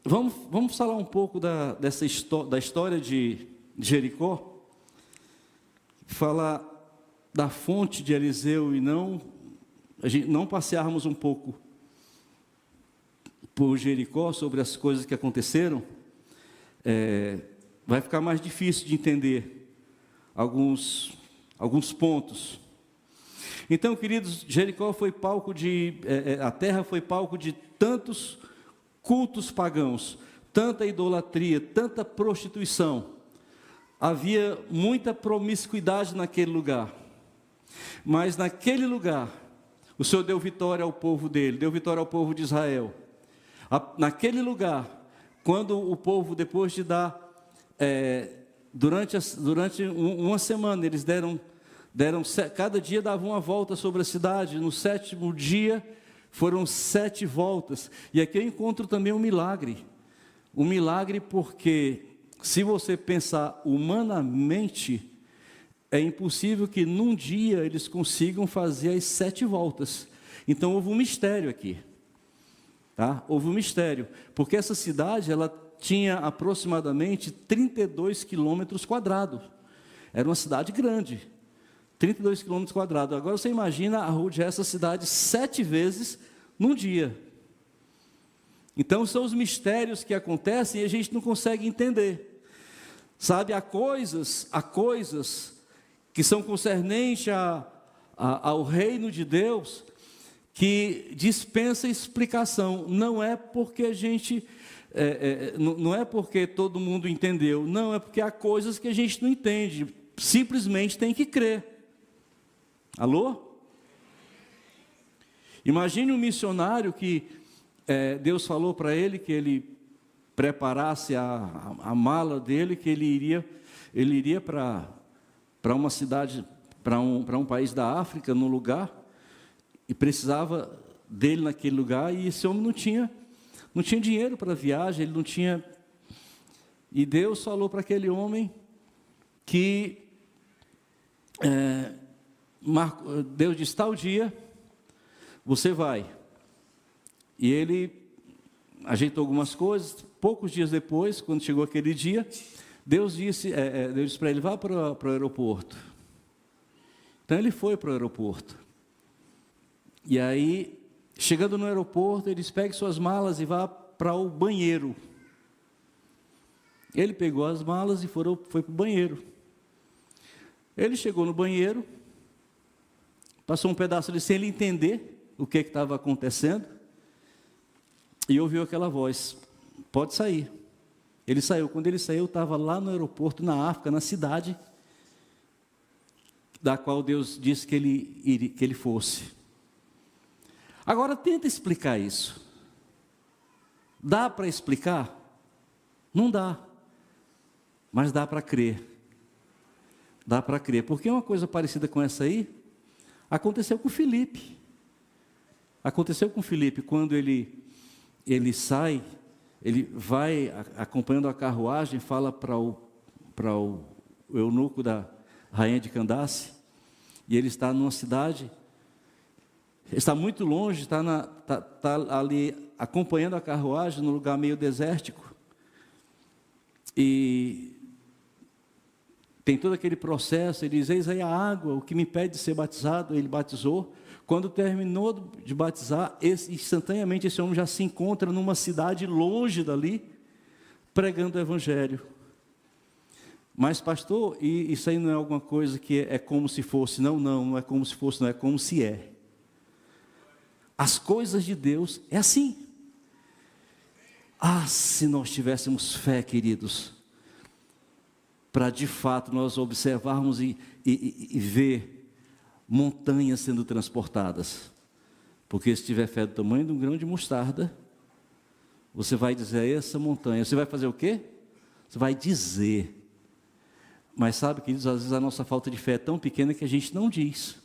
Vamos falar um pouco da história de Jericó, falar da fonte de Eliseu e não passearmos um pouco por Jericó sobre as coisas que aconteceram. Vai ficar mais difícil de entender alguns pontos. Então, queridos, Jericó foi palco a terra foi palco de tantos cultos pagãos, tanta idolatria, tanta prostituição. Havia muita promiscuidade naquele lugar. Mas naquele lugar, o Senhor deu vitória ao povo dele, deu vitória ao povo de Israel. Naquele lugar, quando o povo, depois de dar, durante uma semana, eles cada dia davam uma volta sobre a cidade. No 7º dia, foram 7 voltas. E aqui eu encontro também um milagre. Um milagre porque, se você pensar humanamente, é impossível que num dia eles consigam fazer as 7 voltas. Então houve um mistério aqui. Tá? Houve um mistério. Porque essa cidade, ela tinha aproximadamente 32 quilômetros quadrados. Era uma cidade grande. 32 quilômetros quadrados. Agora você imagina arrodear essa cidade 7 vezes num dia. Então são os mistérios que acontecem e a gente não consegue entender. Sabe, há coisas que são concernentes ao reino de Deus que dispensa explicação. Não é porque a gente, não é porque todo mundo entendeu, não, é porque há coisas que a gente não entende, simplesmente tem que crer. Alô? Imagine um missionário que Deus falou para ele que ele preparasse a mala dele, que ele iria para uma cidade, para um país da África, num lugar, e precisava dele naquele lugar, e esse homem não tinha dinheiro para a viagem, ele não tinha. E Deus falou para aquele homem que Deus disse: tal dia você vai. E ele ajeitou algumas coisas. Poucos dias depois, quando chegou aquele dia, Deus disse para ele: vá para o aeroporto. Então ele foi para o aeroporto. E aí, chegando no aeroporto, ele disse: pegue suas malas e vá para o banheiro. Ele pegou as malas e foi para o banheiro. Ele chegou no banheiro, passou um pedaço ali sem ele entender o que estava acontecendo, e ouviu aquela voz: pode sair. Ele saiu. Quando ele saiu, estava lá no aeroporto, na África, na cidade da qual Deus disse que ele fosse. Agora, tenta explicar isso. Dá para explicar? Não dá. Mas dá para crer. Dá para crer. Porque uma coisa parecida com essa aí aconteceu com Filipe. Aconteceu com Filipe quando ele sai, ele vai acompanhando a carruagem, fala para o eunuco da rainha de Candace, e ele está numa cidade, está muito longe, está ali acompanhando a carruagem num lugar meio desértico, e tem todo aquele processo. Ele diz: eis aí a água, o que me impede de ser batizado. Ele batizou. Quando terminou de batizar, instantaneamente esse homem já se encontra numa cidade longe dali, pregando o evangelho. Mas pastor, e isso aí não é alguma coisa que é como se fosse? Não é como se fosse, não, é como se é. As coisas de Deus é assim. Se nós tivéssemos fé, queridos, para de fato nós observarmos e ver montanhas sendo transportadas. Porque se tiver fé do tamanho de um grão de mostarda, você vai dizer: essa montanha, você vai fazer o quê? Você vai dizer. Mas sabe, queridos, às vezes a nossa falta de fé é tão pequena que a gente não diz.